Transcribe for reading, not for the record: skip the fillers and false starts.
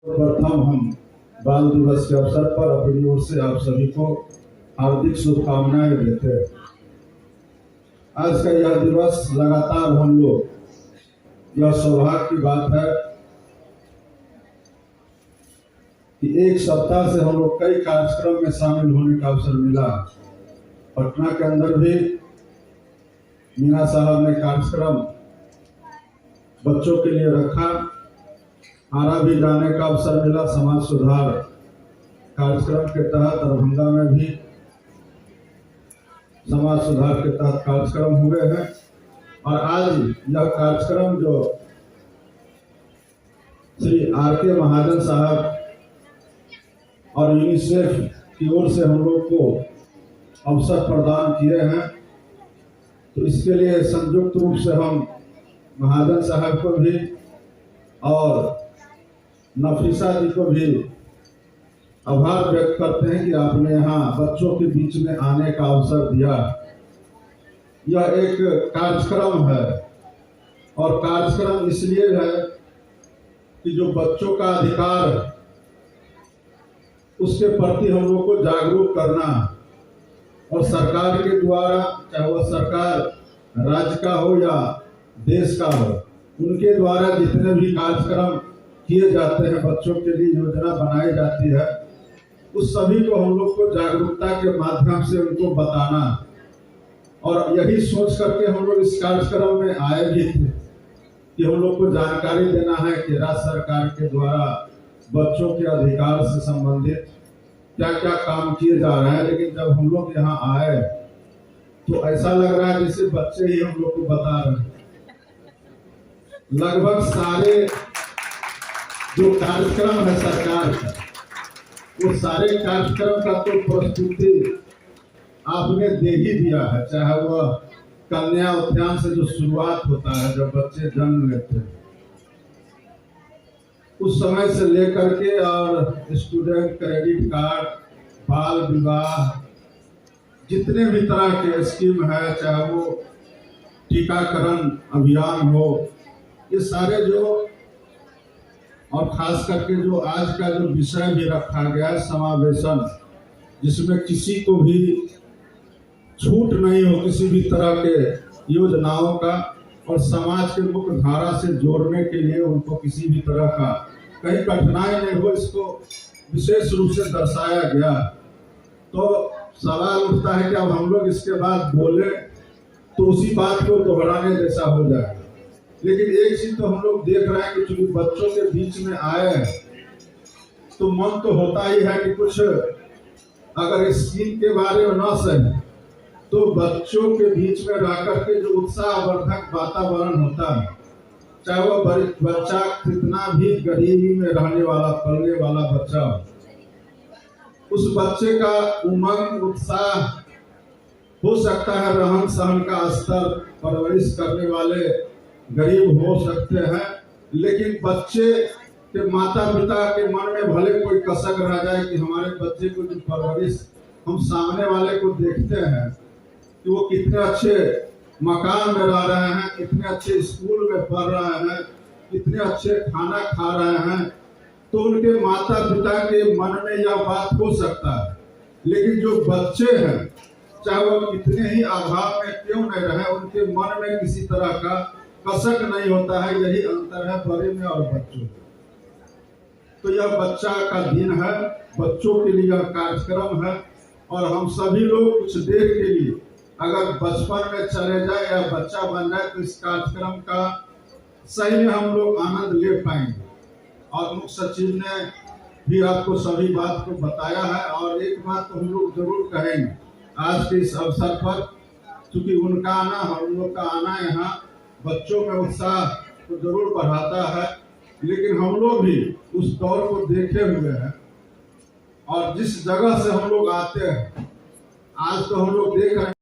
प्रथम हम बाल दिवस के अवसर पर अपनी ओर से आप सभी को हार्दिक शुभकामनाएं देते हैं। आज का यह दिवस लगातार हम लोग यह सौभाग्य की बात है कि एक सप्ताह से हम लोग कई कार्यक्रम में शामिल होने का अवसर मिला। पटना के अंदर भी मीना साहब ने कार्यक्रम बच्चों के लिए रखा। आरा भी जाने का अवसर मिला समाज सुधार कार्यक्रम के तहत। दरभंगा में भी समाज सुधार के तहत कार्यक्रम हुए हैं और आज यह कार्यक्रम जो श्री आर.के. महाजन साहब और यूनिसेफ की ओर से हम लोग को अवसर प्रदान किए हैं, तो इसके लिए संयुक्त रूप से हम महाजन साहब को भी और नफीसा जी को भी आभार व्यक्त करते हैं कि आपने यहाँ बच्चों के बीच में आने का अवसर दिया। यह एक कार्यक्रम है और कार्यक्रम इसलिए है कि जो बच्चों का अधिकार है उसके प्रति हम लोग को जागरूक करना और सरकार के द्वारा, चाहे वह सरकार राज्य का हो या देश का हो, उनके द्वारा जितने भी कार्यक्रम किए जाते हैं, बच्चों के लिए योजना बनाई जाती है, उस सभी को हम लोग को जागरूकता के माध्यम से उनको बताना। और यही सोच करके हम लोग इस कार्यक्रम में आए भी थे कि हम लोग को जानकारी देना है कि राज्य सरकार के द्वारा बच्चों के अधिकार से संबंधित क्या क्या काम किए जा रहे हैं। लेकिन जब हम लोग यहाँ आए तो ऐसा लग रहा है जैसे बच्चे ही हम लोग को बता रहे हैं। लगभग सारे जो कार्यक्रम है सरकार का, वो सारे कार्यक्रम का तो प्रस्तुति आपने दे ही दिया है। चाहे वह कन्या उत्थान से जो शुरुआत होता है जब बच्चे जन्म लेते हैं, उस समय से लेकर के और स्टूडेंट क्रेडिट कार्ड, बाल विवाह, जितने भी तरह के स्कीम है, चाहे वो टीकाकरण अभियान हो, ये सारे जो, और खास करके जो आज का जो विषय भी रखा गया है समावेशन, जिसमें किसी को भी छूट नहीं हो किसी भी तरह के योजनाओं का, और समाज के मुख्य धारा से जोड़ने के लिए उनको किसी भी तरह का कहीं कठिनाई नहीं हो, इसको विशेष रूप से दर्शाया गया। तो सवाल उठता है कि अब हम लोग इसके बाद बोले तो उसी बात को दोहराने जैसा हो जाएगा। लेकिन एक चीज तो हम लोग देख रहे हैं कि चूंकि बच्चों के बीच में आए हैं तो मन तो होता ही है कि कुछ अगर स्कीम के बारे में न सही तो बच्चों के बीच में रह करके जो उत्साहवर्धक वातावरण होता है, चाहे वह बच्चा कितना भी गरीबी में रहने वाला, पलने वाला बच्चा हो, उस बच्चे का उमंग, उत्साह हो सकता है रहन सहन का स्तर, परवरिश करने वाले गरीब हो सकते हैं, लेकिन बच्चे के माता पिता के मन में भले कोई कसक रह जाए कि हमारे बच्चे को जो परवरिश हम सामने वाले को देखते हैं कि वो कितने अच्छे मकान में रह रहे हैं, कितने अच्छे स्कूल में पढ़ रहे हैं, कितने अच्छे खाना खा रहे हैं, तो उनके माता पिता के मन में यह बात हो सकता है। लेकिन जो बच्चे हैं, चाहे वो कितने ही अभाव में क्यों नहीं रहे, उनके मन में किसी तरह का कसक नहीं होता है। यही अंतर है बड़े में और बच्चों में। तो यह बच्चा का दिन है, बच्चों के लिए यह कार्यक्रम है, और हम सभी लोग कुछ देर के लिए अगर बचपन में चले जाए या बच्चा बन जाए तो इस कार्यक्रम का सही में हम लोग आनंद ले पाएंगे। और मुख्य सचिव ने भी आपको सभी बात को बताया है। और एक बात तो हम लोग जरूर कहेंगे आज के इस अवसर पर, क्योंकि उनका आना, हम लोग का आना यहाँ बच्चों में उत्साह तो जरूर बढ़ाता है, लेकिन हम लोग भी उस दौर को देखे हुए हैं। और जिस जगह से हम लोग आते हैं, आज तो हम लोग देख रहे हैं